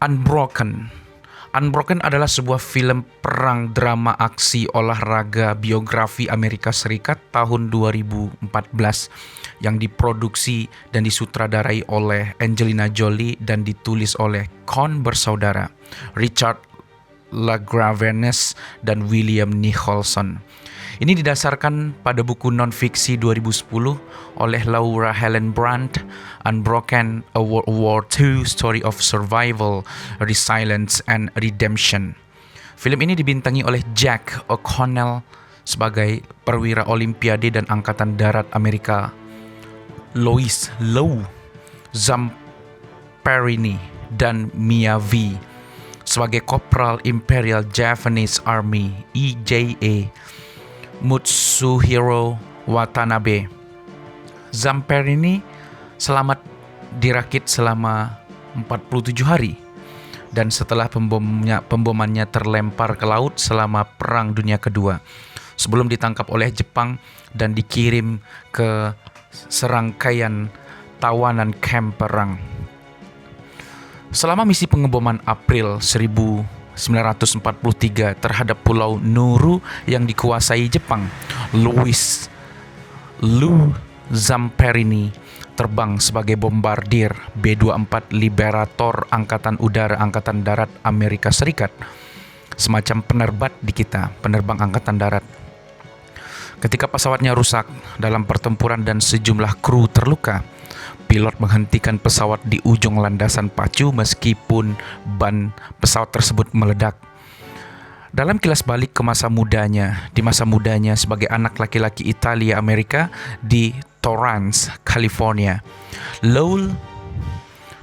Unbroken. Unbroken adalah sebuah film perang drama aksi olahraga biografi Amerika Serikat tahun 2014 yang diproduksi dan disutradarai oleh Angelina Jolie dan ditulis oleh Coen bersaudara, Richard LaGravenese dan William Nicholson. Ini didasarkan pada buku non-fiksi 2010 oleh Laura Helen Brandt, Unbroken, a World War II Story of Survival, Resilience, and Redemption. Film ini dibintangi oleh Jack O'Connell sebagai perwira Olimpiade dan Angkatan Darat Amerika, Lois Lowe Zamperini, dan Mia V sebagai Kopral Imperial Japanese Army (EJA) Mutsuhiro Watanabe. Zamperini selamat dirakit selama 47 hari dan setelah pembomannya terlempar ke laut selama Perang Dunia Kedua sebelum ditangkap oleh Jepang dan dikirim ke serangkaian tawanan kamp perang. Selama misi pengeboman April 1943 terhadap Pulau Nauru yang dikuasai Jepang, Lou Zamperini terbang sebagai bombardir B-24 Liberator Angkatan Udara Angkatan Darat Amerika Serikat, semacam penerbat di kita, penerbang Angkatan Darat. Ketika pesawatnya rusak dalam pertempuran dan sejumlah kru terluka, pilot menghentikan pesawat di ujung landasan pacu meskipun ban pesawat tersebut meledak. Dalam kilas balik ke di masa mudanya sebagai anak laki-laki Italia Amerika di Torrance, California, Lowell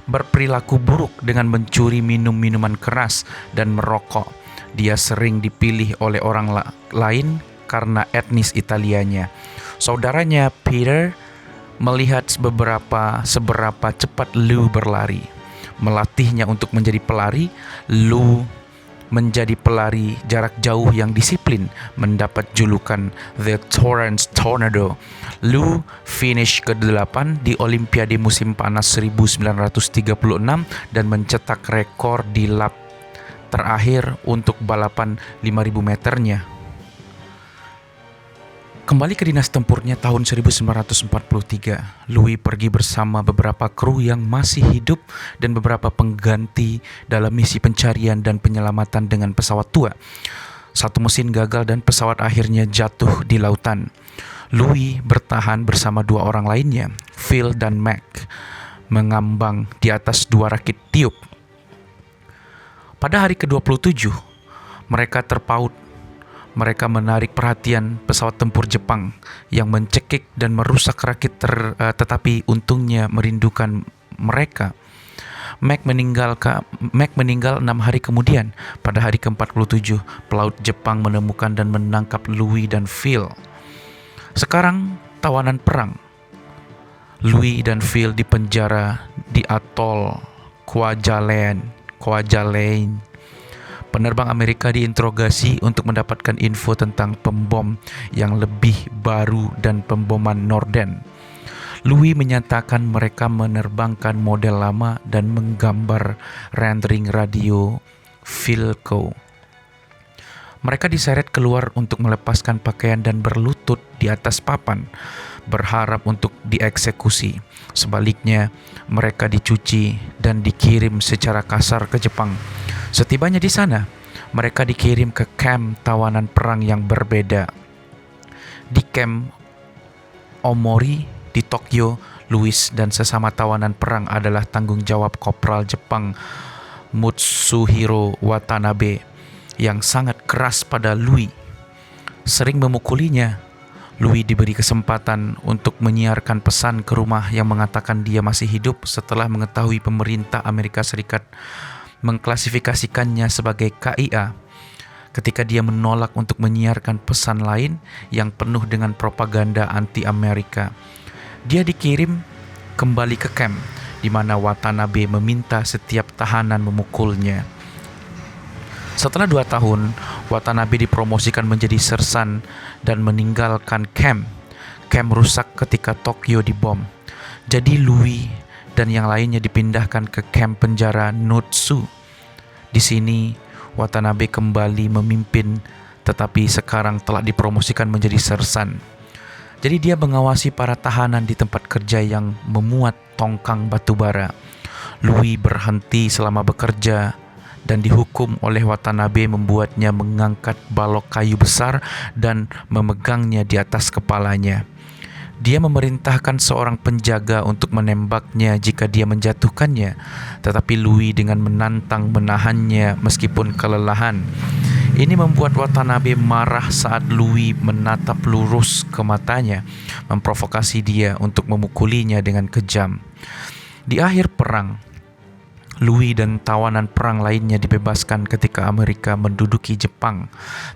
berperilaku buruk dengan mencuri minuman keras dan merokok. Dia sering dipilih oleh orang lain karena etnis Italianya. Saudaranya Peter melihat seberapa cepat Lou berlari, melatihnya untuk menjadi pelari. Lou menjadi pelari jarak jauh yang disiplin, mendapat julukan The Torrance Tornado. Lou finish ke-8 di Olimpiade musim panas 1936 dan mencetak rekor di lap terakhir untuk balapan 5.000 meternya. Kembali ke dinas tempurnya tahun 1943, Louis pergi bersama beberapa kru yang masih hidup dan beberapa pengganti dalam misi pencarian dan penyelamatan dengan pesawat tua. Satu mesin gagal dan pesawat akhirnya jatuh di lautan. Louis bertahan bersama dua orang lainnya, Phil dan Mac, mengambang di atas dua rakit tiup. Pada hari ke-27, mereka terpaut. Mereka menarik perhatian pesawat tempur Jepang yang mencekik dan merusak rakit tetapi untungnya merindukan mereka. Mac meninggal 6 hari kemudian. Pada hari ke-47, pelaut Jepang menemukan dan menangkap Louis dan Phil. Sekarang tawanan perang. Louis dan Phil dipenjara di atol Kwajalein. Penerbang Amerika diinterogasi untuk mendapatkan info tentang pembom yang lebih baru dan pemboman Norden. Louis menyatakan mereka menerbangkan model lama dan menggambar rendering radio Philco. Mereka diseret keluar untuk melepaskan pakaian dan berlutut di atas papan, berharap untuk dieksekusi. Sebaliknya, mereka dicuci dan dikirim secara kasar ke Jepang. Setibanya di sana, mereka dikirim ke kamp tawanan perang yang berbeda. Di kamp Omori di Tokyo, Louis dan sesama tawanan perang adalah tanggung jawab Kopral Jepang Mutsuhiro Watanabe yang sangat keras pada Louis, sering memukulinya. Louis diberi kesempatan untuk menyiarkan pesan ke rumah yang mengatakan dia masih hidup setelah mengetahui pemerintah Amerika Serikat mengklasifikasikannya sebagai KIA ketika dia menolak untuk menyiarkan pesan lain yang penuh dengan propaganda anti-Amerika. Dia dikirim kembali ke kamp di mana Watanabe meminta setiap tahanan memukulnya. Setelah 2 tahun, Watanabe dipromosikan menjadi sersan dan meninggalkan kamp. Camp rusak ketika Tokyo dibom. Jadi Louis dan yang lainnya dipindahkan ke kamp penjara Notsu. Di sini Watanabe kembali memimpin, tetapi sekarang telah dipromosikan menjadi sersan. Jadi dia mengawasi para tahanan di tempat kerja yang memuat tongkang batubara. Louis berhenti selama bekerja dan dihukum oleh Watanabe membuatnya mengangkat balok kayu besar dan memegangnya di atas kepalanya. Dia memerintahkan seorang penjaga untuk menembaknya jika dia menjatuhkannya, tetapi Louis dengan menantang menahannya meskipun kelelahan. Ini membuat Watanabe marah saat Louis menatap lurus ke matanya, memprovokasi dia untuk memukulinya dengan kejam. Di akhir perang, Louis dan tawanan perang lainnya dibebaskan ketika Amerika menduduki Jepang,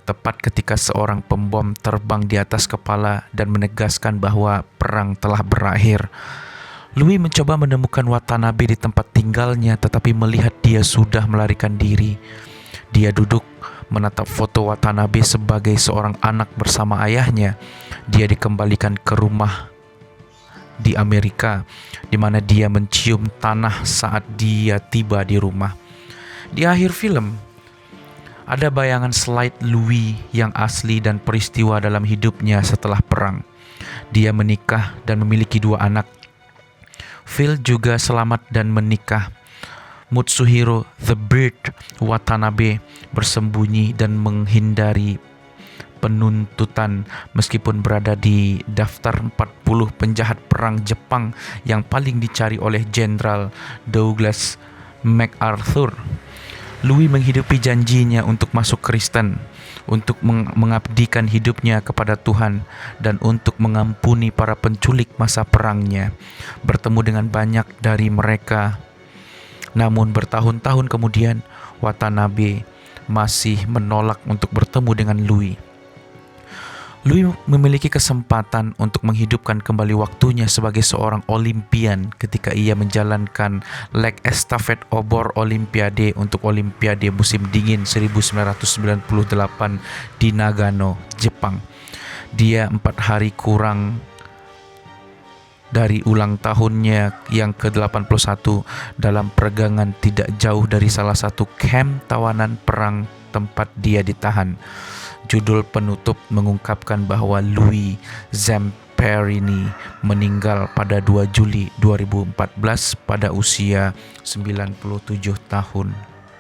tepat ketika seorang pembom terbang di atas kepala dan menegaskan bahwa perang telah berakhir. Louis mencoba menemukan Watanabe di tempat tinggalnya, tetapi melihat dia sudah melarikan diri. Dia duduk menatap foto Watanabe sebagai seorang anak bersama ayahnya. Dia dikembalikan ke rumah di Amerika, di mana dia mencium tanah saat dia tiba di rumah. Di akhir film, ada bayangan slide Louis yang asli dan peristiwa dalam hidupnya setelah perang. Dia menikah dan memiliki 2 anak. Phil juga selamat dan menikah. Mutsuhiro "The Bird" Watanabe bersembunyi dan menghindari penuntutan meskipun berada di daftar 40 penjahat perang Jepang yang paling dicari oleh Jenderal Douglas MacArthur. Louis menghidupi janjinya untuk masuk Kristen, untuk mengabdikan hidupnya kepada Tuhan, dan untuk mengampuni para penculik masa perangnya. Bertemu dengan banyak dari mereka. Namun bertahun-tahun kemudian, Watanabe masih menolak untuk bertemu dengan Louis. Louis memiliki kesempatan untuk menghidupkan kembali waktunya sebagai seorang Olimpian ketika ia menjalankan leg estafet obor Olimpiade untuk Olimpiade musim dingin 1998 di Nagano, Jepang. Dia 4 hari kurang dari ulang tahunnya yang ke-81 dalam peregangan tidak jauh dari salah satu kamp tawanan perang tempat dia ditahan. Judul penutup mengungkapkan bahwa Louis Zamperini meninggal pada 2 Juli 2014 pada usia 97 tahun.